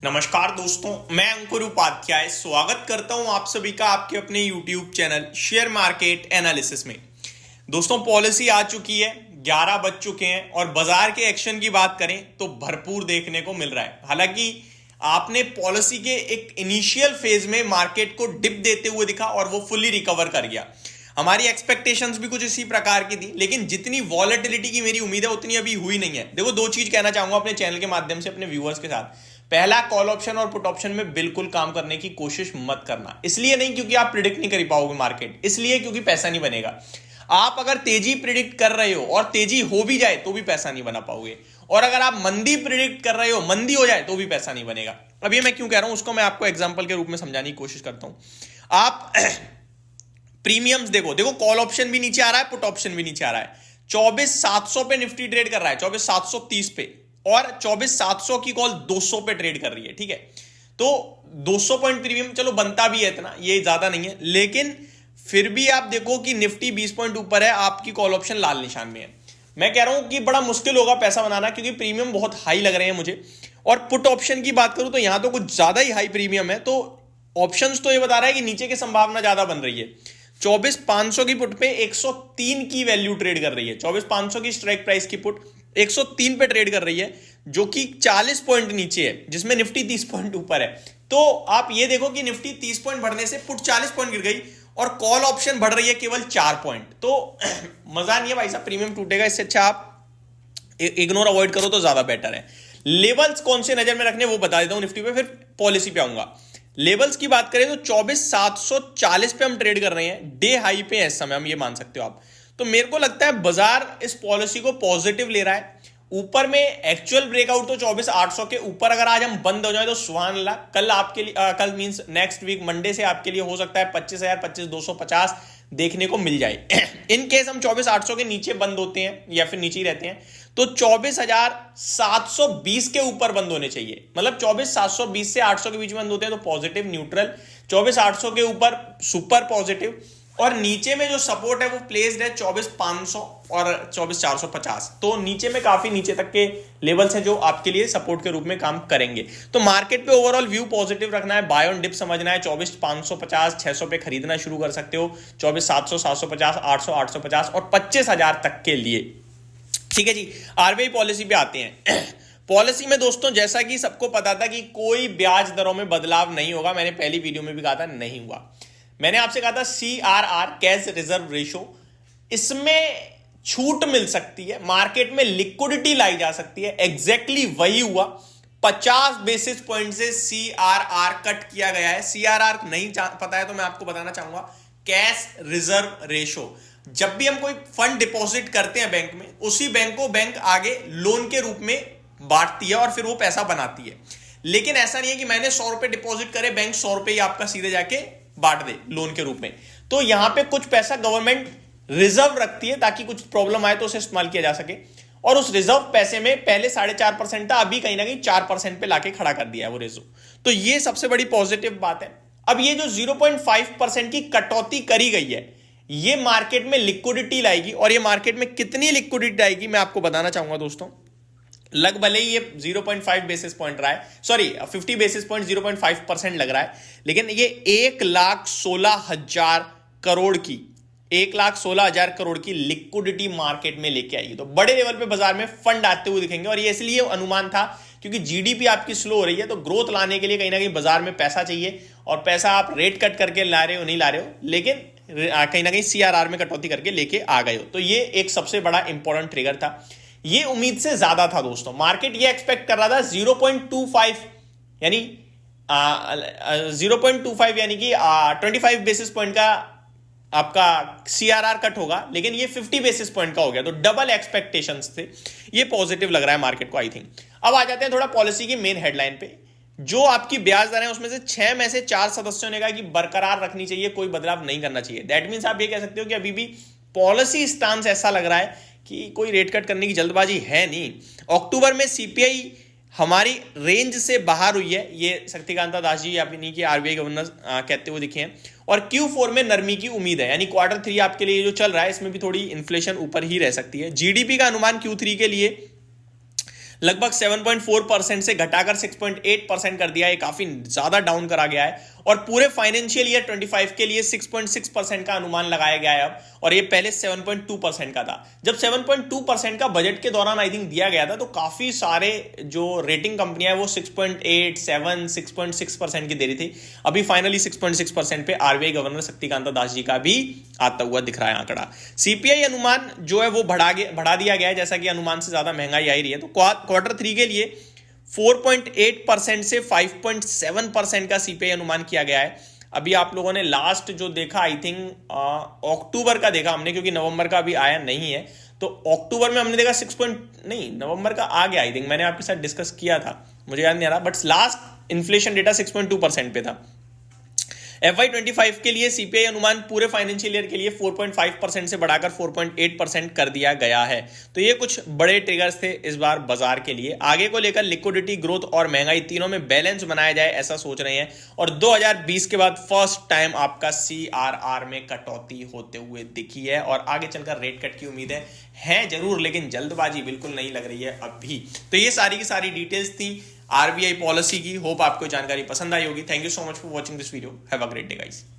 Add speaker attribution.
Speaker 1: नमस्कार दोस्तों, मैं अंकुर उपाध्याय स्वागत करता हूं आप सभी का आपके अपने YouTube channel share market analysis में। दोस्तों, पॉलिसी आ चुकी है, 11 बज चुके हैं और बाजार के एक्शन की बात करें तो भरपूर देखने को मिल रहा है। हालांकि आपने पॉलिसी के एक इनिशियल फेज में मार्केट को डिप देते हुए दिखा और वो फुली रिकवर कर गया। हमारी एक्सपेक्टेशंस भी कुछ इसी प्रकार की थी, लेकिन जितनी वॉलेटिलिटी की मेरी उम्मीद है उतनी अभी हुई नहीं है। देखो, दो चीज कहना चाहूंगा अपने चैनल के माध्यम से अपने व्यूअर्स के साथ। पहला, कॉल ऑप्शन और पुट ऑप्शन में बिल्कुल काम करने की कोशिश मत करना। इसलिए नहीं क्योंकि आप प्रिडिक्ट नहीं कर पाओगे मार्केट, इसलिए क्योंकि पैसा नहीं बनेगा। आप अगर तेजी प्रिडिक्ट कर रहे हो और तेजी हो भी जाए तो भी पैसा नहीं बना पाओगे, और अगर आप मंदी प्रिडिक्ट कर रहे हो, मंदी हो जाए तो भी पैसा नहीं बनेगा। अब ये मैं क्यों कह रहा हूं उसको मैं आपको एग्जांपल के रूप में समझाने की कोशिश करता हूं। आप प्रीमियम्स देखो, कॉल ऑप्शन भी नीचे आ रहा है, पुट ऑप्शन भी नीचे आ रहा है। 24,700 पे निफ्टी ट्रेड कर रहा है, 24,730 पे, और 24,700 की कॉल 200 पे ट्रेड कर रही है। ठीक है, तो 200 पॉइंट प्रीमियम चलो बनता भी है, इतना ये ज्यादा नहीं है, लेकिन फिर भी आप देखो कि निफ्टी 20 पॉइंट ऊपर है, आपकी कॉल ऑप्शन लाल निशान में है। मैं कह रहा हूं कि बड़ा मुश्किल होगा पैसा बनाना, क्योंकि प्रीमियम बहुत हाई लग रहे हैं मुझे। और पुट ऑप्शन की बात करूं तो यहां तो कुछ ज्यादा ही हाई प्रीमियम है, तो ऑप्शंस तो ये बता रहा है कि नीचे की संभावना ज्यादा बन रही है। 24,500 की पुट पे 103 की वैल्यू ट्रेड कर रही है। 24,500 की स्ट्राइक प्राइस की पुट 103 पे ट्रेड कर रही है, जो कि 40 पॉइंट नीचे है, जिसमें निफ्टी 30 पॉइंट ऊपर है। तो आप ये देखो कि निफ्टी 30 पॉइंट बढ़ने से पुट 40 पॉइंट गिर गई और कॉल ऑप्शन बढ़ रही है केवल 4 पॉइंट। तो मजा नहीं है भाई साहब, प्रीमियम टूटेगा। इससे अच्छा आप इग्नोर अवॉइड करो तो ज्यादा बेटर है। लेवल्स कौन से नजर में रखने वो बता देता हूं निफ्टी पे, फिर पॉलिसी पे आऊंगा। लेवल्स की बात करें तो 24,740 पे हम ट्रेड कर रहे हैं, डे हाई पे है इस समय, हम ये मान सकते हो आप। तो मेरे को लगता है बाजार इस पॉलिसी को पॉजिटिव ले रहा है। ऊपर में एक्चुअल ब्रेकआउट तो 24,800 के ऊपर अगर आज हम बंद हो जाए तो सुभान अल्लाह। कल आपके लिए कल मींस नेक्स्ट वीक मंडे से आपके लिए हो सकता है 25,000 25,250 देखने को मिल जाए। इन केस हम 24,800 के नीचे बंद होते हैं या फिर नीचे ही रहते हैं तो 24,720 के ऊपर बंद होने चाहिए। मतलब 24,720 से 800 के बीच में बंद होते हैं तो पॉजिटिव न्यूट्रल, 24,800 के ऊपर सुपर पॉजिटिव, और नीचे में जो सपोर्ट है वो प्लेस्ड है 24,500 और 24,450। तो नीचे में काफी नीचे तक के लेवल्स हैं जो आपके लिए सपोर्ट के रूप में काम करेंगे। तो मार्केट पे ओवरऑल व्यू पॉजिटिव रखना है, बाय ऑन डिप समझना है। 24,550 600 पे खरीदना शुरू कर सकते हो, 24,700 750 800 850 और 25,000 तक के लिए। ठीक है जी, आरबीआई पॉलिसी पे आते हैं। पॉलिसी में दोस्तों, जैसा कि सबको पता था कि कोई ब्याज दरों में बदलाव नहीं होगा, मैंने पहली वीडियो में भी कहा था नहीं हुआ। मैंने आपसे कहा था CRR, कैश रिजर्व रेशो, इसमें छूट मिल सकती है, मार्केट में लिक्विडिटी लाई जा सकती है। एग्जैक्टली वही हुआ। 50 बेसिस पॉइंट से CRR कट किया गया है। CRR नहीं पता है तो मैं आपको बताना चाहूंगा, कैश रिजर्व रेशो। जब भी हम कोई फंड डिपॉजिट करते हैं बैंक में, उसी बैंक को बैंक आगे लोन के रूप में बांटती है और फिर वो पैसा बनाती है। लेकिन ऐसा नहीं है कि मैंने 100 रुपए डिपॉजिट करे, बैंक 100 रुपए ही आपका सीधे जाके बांट दे लोन के रूप में। तो यहां पे कुछ पैसा गवर्नमेंट रिजर्व रखती है ताकि कुछ प्रॉब्लम आए तो उसे इस्तेमाल किया जा सके। और उस रिजर्व पैसे में पहले 4.5% था, अभी कहीं ना कहीं 4% पे लाके खड़ा कर दिया है वो रिजर्व। तो ये सबसे बड़ी पॉजिटिव बात है। अब ये जो 0.5% की कटौती करी गई है, ये मार्केट में लिक्विडिटी लाएगी, और ये मार्केट में कितनी लिक्विडिटी आएगी मैं आपको बताना चाहूंगा दोस्तों। लग भले ही ये 0.5 बेसिस पॉइंट रहा है, सॉरी 50 बेसिस पॉइंट 0.5% लग रहा है, लेकिन ये 1,16,000 करोड़ की 1,16,000 करोड़ की लिक्विडिटी मार्केट में लेके आएगी। तो बड़े लेवल पे बाजार में फंड आते हुए दिखेंगे, और ये इसलिए अनुमान था क्योंकि जीडीपी आपकी स्लो हो रही है, तो ग्रोथ लाने के लिए कहीं ना कहीं बाजार में पैसा चाहिए, और पैसा आप रेट कट करके ला रहे हो नहीं ला रहे हो, लेकिन कहीं ना कहीं CRR में कटौती करके लेके आ गए हो। तो ये एक सबसे बड़ा इंपॉर्टेंट ट्रिगर था। ये उम्मीद से ज्यादा था दोस्तों। मार्केट ये एक्सपेक्ट कर रहा था 0.25 यानी 0.25 यानी कि 25 बेसिस पॉइंट का आपका CRR कट होगा, लेकिन ये 50 बेसिस पॉइंट का हो गया, तो डबल एक्सपेक्टेशंस थे। ये पॉजिटिव लग रहा है मार्केट को, आई थिंक। अब आ जाते हैं थोड़ा पॉलिसी की मेन हेडलाइन पे। जो आपकी ब्याज दर है उसमें से 6 में से 4 सदस्यों ने कहा कि बरकरार रखनी चाहिए, कोई बदलाव नहीं करना चाहिए। दैट मीन्स आप ये कह सकते हो कि अभी भी पॉलिसी स्टांस ऐसा लग रहा है कि कोई रेट कट करने की जल्दबाजी है नहीं। अक्टूबर में CPI हमारी रेंज से बाहर हुई है, ये शक्तिकांता दास जी अपनी की RBI गवर्नर कहते हुए दिखे हैं। और Q4 में नरमी की उम्मीद है, यानी Q3 आपके लिए जो चल रहा है इसमें भी थोड़ी इन्फ्लेशन ऊपर ही रह सकती है। GDP का अनुमान Q3 के लिए लगभग 7.4% से घटाकर 6.8% कर दिया है, काफी ज्यादा डाउन करा गया है। और पूरे फाइनेंशियल ईयर 25 के लिए 6.6% का अनुमान लगाया गया है अब, और ये पहले 7.2% का था। जब 7.2% का बजट के दौरान आई थिंक दिया गया था, तो काफी सारे जो रेटिंग कंपनियां वो 6.8, 7, 6.6% की दे रही थी। अभी फाइनली 6.6% पे आरबीआई गवर्नर शक्तिकांता दास जी का भी आता हुआ दिख रहा है आंकड़ा। सीपीआई अनुमान जो है वो बढ़ा दिया गया है, जैसा कि अनुमान से ज्यादा महंगाई आई रही है। तो क्वार्टर 3 के लिए 4.8% से 5.7% का सीपीआई अनुमान किया गया है। अभी आप लोगों ने लास्ट जो देखा, आई थिंक अक्टूबर का देखा हमने, क्योंकि नवंबर का अभी आया नहीं है। तो अक्टूबर में हमने देखा नवंबर का आ गया, आई थिंक मैंने आपके साथ डिस्कस किया था, मुझे याद नहीं आ रहा, बट लास्ट इन्फ्लेशन डेटा 6.2% पे था। FY25 के लिए सीपीआई अनुमान पूरे फाइनेंशियल ईयर के लिए 4.5% से बढ़ाकर 4.8% कर दिया गया है। तो ये कुछ बड़े ट्रिगर्स थे इस बार बाजार के लिए। आगे को लेकर लिक्विडिटी, ग्रोथ और महंगाई तीनों में बैलेंस बनाया जाए, ऐसा सोच रहे हैं। और 2020 के बाद फर्स्ट टाइम आपका CRR में कटौती होते हुए दिखी है, और आगे चलकर रेट कट की उम्मीद है जरूर, लेकिन जल्दबाजी बिल्कुल नहीं लग रही है अभी। तो ये सारी की सारी डिटेल्स थी आरबीआई पॉलिसी की। होप आपको जानकारी पसंद आई होगी। Thank you so much for watching this video. Have a great day guys.